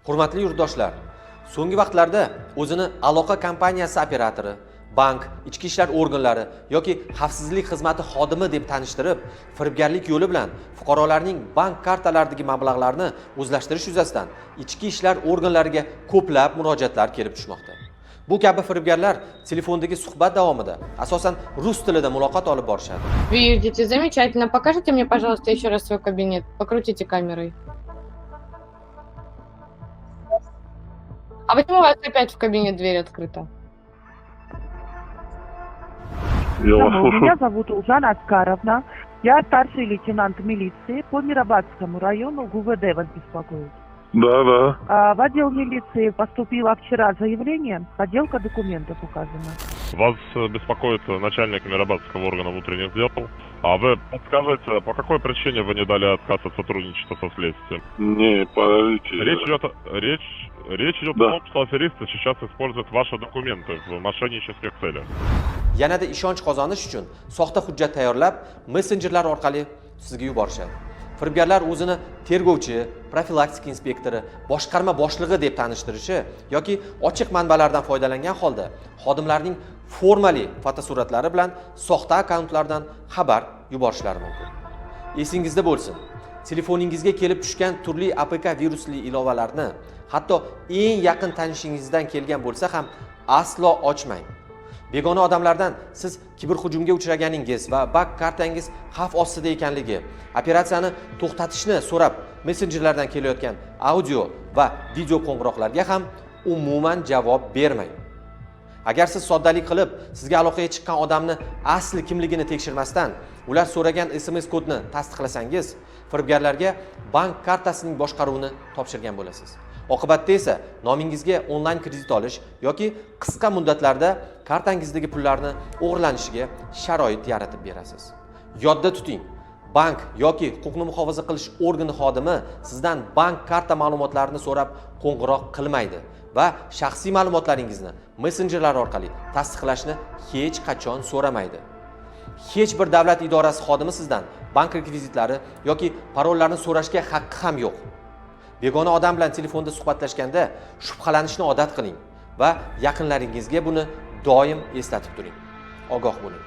Hurmatli yurtdoshlar, so'nggi vaqtlarda o'zini aloqa kompaniyasi operatori, bank, ichki ishlar organlari yoki xavfsizlik xizmati xodimi deb tanishtirib, firibgarlik yo'li bilan fuqarolarning bank kartalaridagi mablag'larni o'zlashtirish yuzasidan ichki ishlar organlariga ko'plab murojaatlar kelib tushmoqda. Bu kabi firibgarlar telefondagi suhbat davomida asosan rus tilida muloqot olib borishadi. Видите, замечательно. Покажите мне, пожалуйста, еще раз свой кабинет. Покрутите камерой. А почему у вас опять в кабинет дверь открыта? Я вас Меня слушаю. зовут Ужана Аскаровна. Я старший лейтенант милиции по Мирабадскому району ГУВД вас беспокоит. Да. В отдел милиции поступило вчера заявление, подделка документов указана. Вас беспокоит начальник Мирабадского органа внутренних дел. А вы подскажите, по какой причине вы не дали отказ от сотрудничества со следствием? Не, подождите. Речь идет Да. о том, что аферисты сейчас используют ваши документы в мошеннических целях. Yanada ishonch qozonish uchun soxta hujjat tayyorlab, messenjerlar orqali sizga yuborishadi. Firibgarlar o'zini tergovchi, profilaktik inspektori, boshqarma boshlig'i deb tanishtirishi yoki ochiq manbalardan foydalangan holda xodimlarning formali fotosuratlari bilan soxta akkauntlardan xabar yuborishlari mumkin. Esingizda bo'lsin, telefoningizga kelib tushgan turli APK virusli ilovalarni, hatto eng yaqin tanishingizdan kelgan bo'lsa ham aslo ochmang. Begona odamlardan siz kiberhujumga uchraganingiz va bank kartangiz xavf ostida ekanligi, operatsiyani to'xtatishni so'rab messenjerlardan kelayotgan audio va video qo'ng'iroqlarga ham umuman javob bermang. Agar siz soddalik qilib sizga aloqaga chiqqan odamni asli kimligini tekshirmasdan, ular so'ragan SMS kodni tasdiqlasangiz, firibgarlarga bank kartasining boshqaruvini topshirgan bo'lasiz. Oqibatda esa nomingizga onlayn kredit olish yoki qisqa muddatlarda kartangizdagi pullarni o'g'irlanishiga sharoit yaratib berasiz. Yodda tuting, bank yoki huquqni muhofaza qilish organi xodimi sizdan bank karta ma'lumotlarini so'rab qo'ng'iroq qilmaydi va shaxsiy ma'lumotlaringizni messenjerlar orqali tasdiqlashni hech qachon so'ramaydi. Hech bir davlat idorasi xodimi sizdan bank rekvizitlari yoki parollarni so'rashga haqqi ham yo'q. Begona odam bilan telefonda suhbatlashganda shubhalanishni odat qiling va yaqinlaringizga buni doim eslatib turing. Ogoh bo'ling.